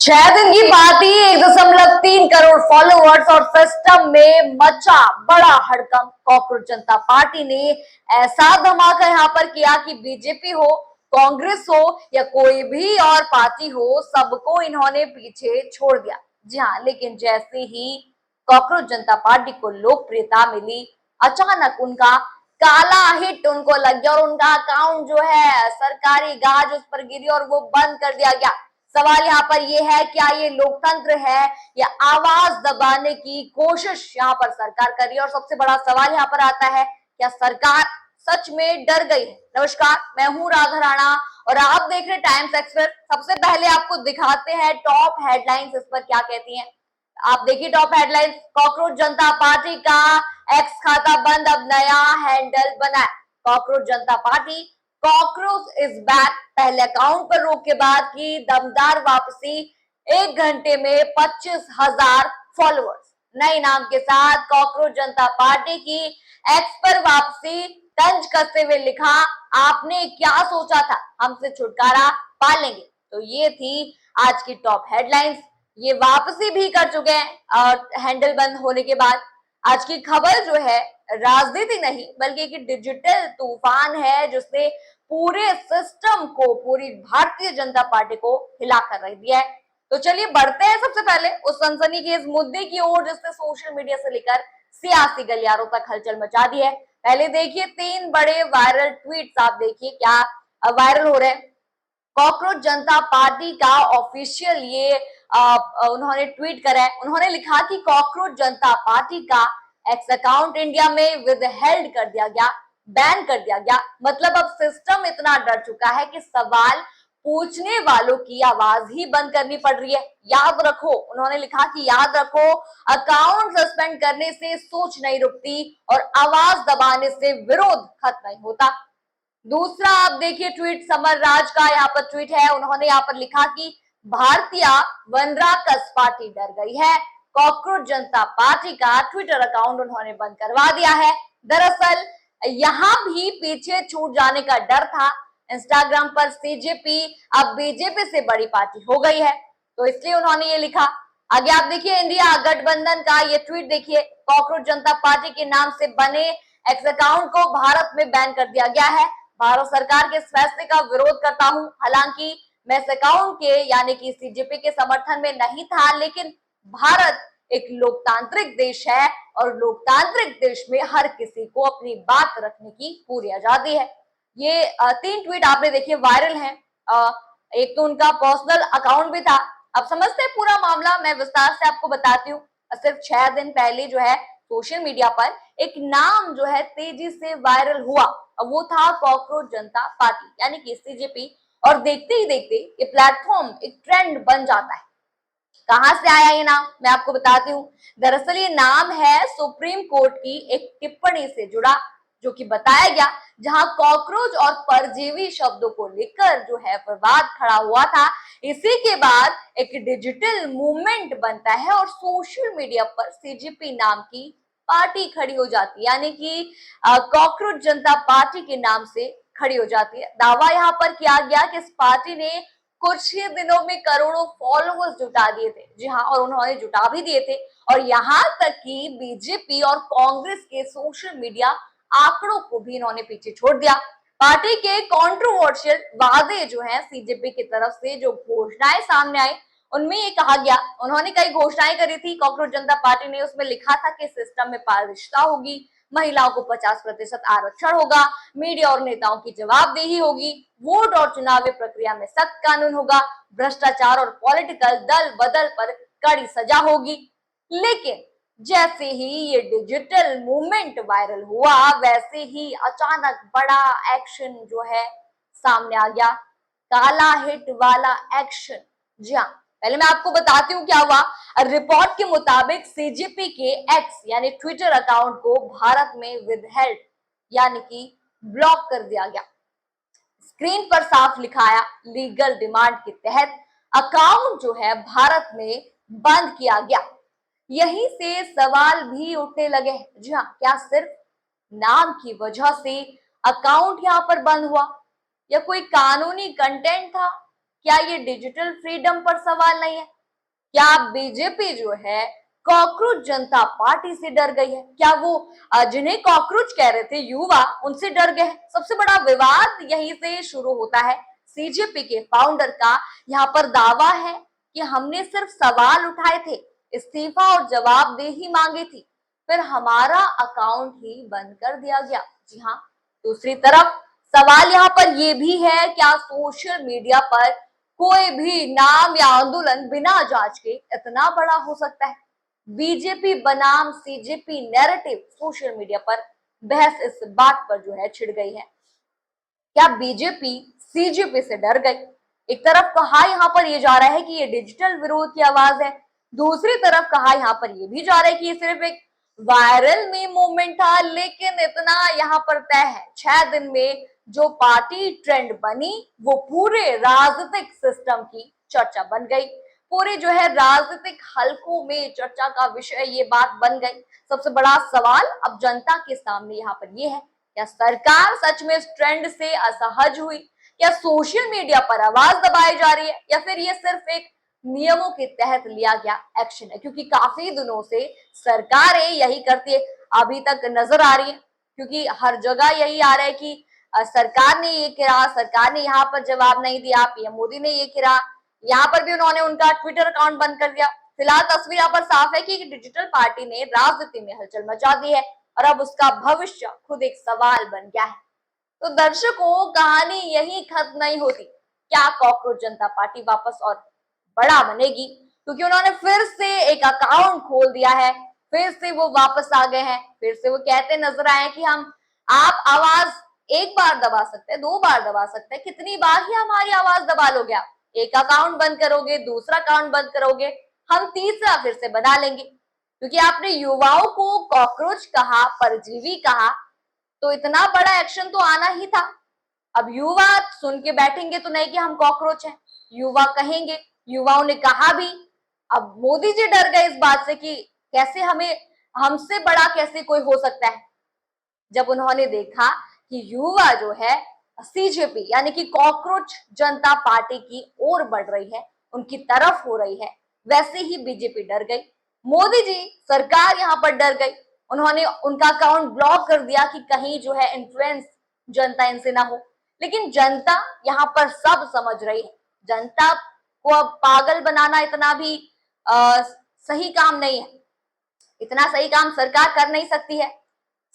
6 दिन की party 1.3 crore followers और सिस्टम में मचा बड़ा हड़कंप। कॉकरोच जनता पार्टी ने ऐसा धमाका यहाँ पर किया कि बीजेपी हो, कांग्रेस हो या कोई भी और पार्टी हो, सबको इन्होंने पीछे छोड़ दिया। जी हाँ, लेकिन जैसे ही कॉकरोच जनता पार्टी को लोकप्रियता मिली, अचानक उनका काला हिट उनको लग गया और उनका अकाउंट जो है सरकारी गाज उस पर गिरी और वो बंद कर दिया गया। सवाल यहाँ पर यह है, क्या ये लोकतंत्र है या आवाज दबाने की कोशिश यहाँ पर सरकार कर रही है? और सबसे बड़ा सवाल यहाँ पर आता है, क्या सरकार सच में डर गई है? नमस्कार, मैं हूं राधा राणा और आप देख रहे टाइम्स एक्सप्रेस। सबसे पहले आपको दिखाते हैं टॉप हेडलाइंस इस पर क्या कहती हैं। आप देखिए टॉप हेडलाइंस, कॉकरोच जनता पार्टी का एक्स खाता बंद, अब नया हैंडल बना है। Cockroach Janata party, cockroach is back, पहले अकाउंट पर रोक के बाद की दमदार वापसी। 1 घंटे में 25,000 फॉलोअर्स, नए नाम के साथ कॉकरोच जनता पार्टी की एक्स पर वापसी। तंज कसते हुए लिखा, आपने क्या सोचा था, हमसे छुटकारा पा लेंगे। तो ये थी आज की टॉप हेडलाइंस। ये वापसी भी कर चुके हैं हैंडल बंद होने के बाद। आज की खबर जो है राजनीति नहीं बल्कि एक डिजिटल तूफान है जिसने पूरे सिस्टम को, पूरी भारतीय जनता पार्टी को हिला कर रख दिया है। तो चलिए बढ़ते हैं सबसे पहले उस सनसनीखेज मुद्दे की ओर जिसने सोशल मीडिया से लेकर सियासी गलियारों तक हलचल मचा दी है। पहले देखिए 3 बड़े वायरल ट्वीट्स, आप देखिए क्या वायरल हो रहे हैं। कॉकरोच जनता पार्टी का ऑफिशियल ये उन्होंने ट्वीट करा है। उन्होंने लिखा कि कॉकरोच जनता पार्टी का एक्स अकाउंट इंडिया में विदहेल्ड कर दिया गया, बैन कर दिया गया। मतलब अब सिस्टम इतना डर चुका है कि सवाल पूछने वालों की आवाज ही बंद करनी पड़ रही है। याद रखो, उन्होंने लिखा कि याद रखो, अकाउंट सस्पेंड करने से सोच नहीं रुकती और आवाज दबाने से विरोध खत्म नहीं होता। दूसरा आप देखिए ट्वीट समर राज का, यहाँ पर ट्वीट है। उन्होंने यहाँ पर लिखा कि भारतीय वनराकस पार्टी डर गई है। कॉकरोच जनता पार्टी का ट्विटर अकाउंट उन्होंने बंद करवा दिया है। दरअसल यहाँ भी पीछे छूट जाने का डर था। इंस्टाग्राम पर सीजेपी अब बीजेपी से बड़ी पार्टी हो गई है, तो इसलिए उन्होंने ये लिखा। आगे आप देखिए इंडिया गठबंधन का ये ट्वीट देखिए, कॉकरोच जनता पार्टी के नाम से बने एक्स अकाउंट को भारत में बैन कर दिया गया है। भारत सरकार के इस फैसले का विरोध करता हूं। हालांकि मैं इस अकाउंट के यानी कि सीजेपी के समर्थन में नहीं था, लेकिन भारत एक लोकतांत्रिक देश है और लोकतांत्रिक देश में हर किसी को अपनी बात रखने की पूरी आजादी है। ये 3 ट्वीट आपने देखिए वायरल हैं। एक तो उनका पर्सनल अकाउंट भी था। अब समझते हैं पूरा मामला, मैं विस्तार से आपको बताती हूँ। सिर्फ 6 दिन पहले जो है सोशल मीडिया पर एक नाम जो है तेजी से वायरल हुआ, वो था कॉकरोच जनता पार्टी यानी कि सीजेपी। और देखते ही देखते ये प्लेटफॉर्म एक ट्रेंड बन जाता है। कहां से आया ये नाम, मैं आपको बताती हूँ। दरअसल ये नाम है सुप्रीम कोर्ट की एक टिप्पणी से जुड़ा, जो कि बताया गया, जहां कॉकरोच और परजीवी शब्दों को लेकर जो है विवाद खड़ा हुआ था। इसी के बाद एक डिजिटल मूवमेंट बनता है और सोशल मीडिया पर सीजेपी नाम की पार्टी खड़ी हो जाती है, यानी कि कॉकरोच जनता पार्टी के नाम से खड़ी हो जाती है। दावा यहाँ पर किया गया कि इस पार्टी ने कुछ ही दिनों में करोड़ों फॉलोअर्स जुटा दिए थे। जी हाँ, और उन्होंने जुटा भी दिए थे। और यहाँ तक कि बीजेपी और कांग्रेस के सोशल मीडिया आंकड़ों को भी इन्होंने पीछे छोड़ दिया। पार्टी के कंट्रोवर्शियल वादे जो हैं सीजेपी की तरफ से, जो घोषणाएं सामने आई, उनमें ये कहा गया, उन्होंने कई घोषणाएं करी थी कॉकरोच जनता पार्टी ने। उसमें लिखा था कि सिस्टम में पारदर्शिता होगी, महिलाओं को 50% आरक्षण होगा, मीडिया और नेताओं की जवाबदेही होगी, वोट और चुनावी प्रक्रिया में सख्त कानून होगा, भ्रष्टाचार और पॉलिटिकल दल बदल पर कड़ी सजा होगी। लेकिन जैसे ही ये डिजिटल मूवमेंट वायरल हुआ, वैसे ही अचानक बड़ा एक्शन जो है सामने आ गया, काला हिट वाला एक्शन। जी हाँ, पहले मैं आपको बताती हूँ क्या हुआ। रिपोर्ट के मुताबिक सीजेपी के एक्स यानी ट्विटर अकाउंट को भारत में विदहेल्ड यानी कि ब्लॉक कर दिया गया। स्क्रीन पर साफ लिखा आया, लीगल डिमांड के तहत अकाउंट जो है भारत में बंद किया गया। यहीं से सवाल भी उठने लगे। जी हाँ, क्या सिर्फ नाम की वजह से अकाउंट यहां पर बंद हुआ या कोई कानूनी कंटेंट था? क्या ये डिजिटल फ्रीडम पर सवाल नहीं है? क्या बीजेपी जो है कॉकरोच जनता पार्टी से डर गई है? क्या वो जिन्हें कॉकरोच कह रहे थे युवा, उनसे डर गए हैं? सबसे बड़ा विवाद यहीं से शुरू होता है। सीजेपी के फाउंडर का यहाँ पर दावा है कि हमने सिर्फ सवाल उठाए थे, इस्तीफा और जवाबदेही मांगी थी, फिर हमारा अकाउंट ही बंद कर दिया गया। जी हाँ, दूसरी तरफ सवाल यहाँ पर यह भी है, क्या सोशल मीडिया पर कोई भी नाम या आंदोलन बिना जांच के इतना बड़ा हो सकता है? बीजेपी बनाम सीजेपी नैरेटिव सोशल मीडिया पर बहस इस बात पर जो है छिड़ गई है। क्या बीजेपी सीजेपी से डर गई? एक तरफ कहा यहाँ पर यह जा रहा है कि ये डिजिटल विरोध की आवाज है, दूसरी तरफ कहा यहाँ पर यह भी जा रहा है कि ये सिर्फ एक वायरल मीम मूवमेंट था। लेकिन इतना यहाँ पर तय है, 6 दिन में जो पार्टी ट्रेंड बनी वो पूरे राजनीतिक सिस्टम की चर्चा बन गई। पूरे जो है राजनीतिक हलकों में चर्चा का विषय ये बात बन गई। सबसे बड़ा सवाल अब जनता के सामने यहाँ पर ये है, क्या सरकार सच में इस ट्रेंड से असहज हुई? क्या सोशल मीडिया पर आवाज दबाई जा रही है, या फिर ये सिर्फ एक नियमों के तहत लिया गया एक्शन है? क्योंकि काफी दिनों से सरकारें यही करती है, अभी तक नजर आ रही है, क्योंकि हर जगह यही आ रहा है कि सरकार ने ये किया, सरकार ने यहाँ पर जवाब नहीं दिया, पीएम मोदी ने ये किया, यहाँ पर भी उन्होंने उनका ट्विटर अकाउंट बंद कर दिया। फिलहाल तस्वीर यहाँ पर साफ है कि डिजिटल पार्टी ने राजनीति में हलचल मचा दी है और अब उसका भविष्य खुद एक सवाल बन गया है। तो दर्शकों, कहानी यही खत्म नहीं होती। क्या कॉकरोच जनता पार्टी वापस और बड़ा बनेगी? क्योंकि उन्होंने फिर से एक अकाउंट खोल दिया है, फिर से वो वापस आ गए हैं, फिर से वो कहते नजर आए कि आप आवाज एक बार दबा सकते हैं, 2 बार दबा सकते हैं, कितनी बार ही हमारी आवाज दबा लोगे आप? एक अकाउंट बंद करोगे, दूसरा अकाउंट बंद करोगे, हम तीसरा फिर से बना लेंगे। क्योंकि आपने युवाओं को कॉकरोच कहा, परजीवी कहा, तो इतना बड़ा एक्शन तो आना ही था। अब युवा सुन के बैठेंगे तो नहीं कि हम कॉकरोच हैं, युवा कहेंगे, युवाओं ने कहा भी। अब मोदी जी डर गए इस बात से कि कैसे हमसे बड़ा कैसे कोई हो सकता है, जब उन्होंने देखा कि युवा जो है सीजेपी यानी कि कॉकरोच जनता पार्टी की ओर बढ़ रही है, उनकी तरफ हो रही है, वैसे ही बीजेपी डर गई। मोदी जी सरकार यहाँ पर डर गई, उन्होंने उनका अकाउंट ब्लॉक कर दिया कि कहीं जो है इन्फ्लुएंस जनता इनसे ना हो। लेकिन जनता यहाँ पर सब समझ रही है, जनता को अब पागल बनाना इतना भी सही काम नहीं है, इतना सही काम सरकार कर नहीं सकती है।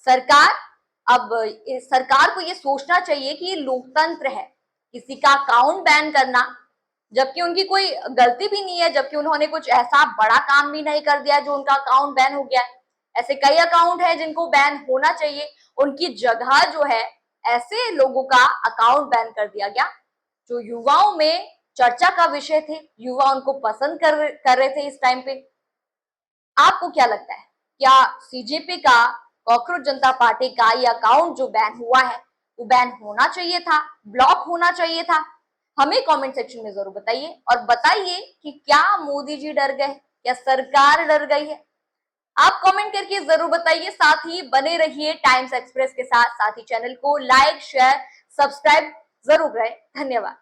सरकार सरकार को ये सोचना चाहिए कि ये लोकतंत्र है, किसी का अकाउंट बैन करना, जबकि उनकी कोई गलती भी नहीं है, जबकि उन्होंने कुछ ऐसा बड़ा काम भी नहीं कर दिया जो उनका अकाउंट बैन हो गया है। ऐसे कई अकाउंट है जिनको बैन होना चाहिए, उनकी जगह जो है ऐसे लोगों का अकाउंट बैन कर दिया गया जो युवाओं में चर्चा का विषय थे, युवा उनको पसंद कर रहे थे इस टाइम पे। आपको क्या लगता है, क्या सीजेपी का, कॉकरोच जनता पार्टी का ये अकाउंट जो बैन हुआ है वो बैन होना चाहिए था, ब्लॉक होना चाहिए था? हमें कमेंट सेक्शन में जरूर बताइए, और बताइए कि क्या मोदी जी डर गए, क्या सरकार डर गई है? आप कमेंट करके जरूर बताइए। साथ ही बने रहिए टाइम्स एक्सप्रेस के साथ ही चैनल को लाइक, शेयर, सब्सक्राइब जरूर करें। धन्यवाद।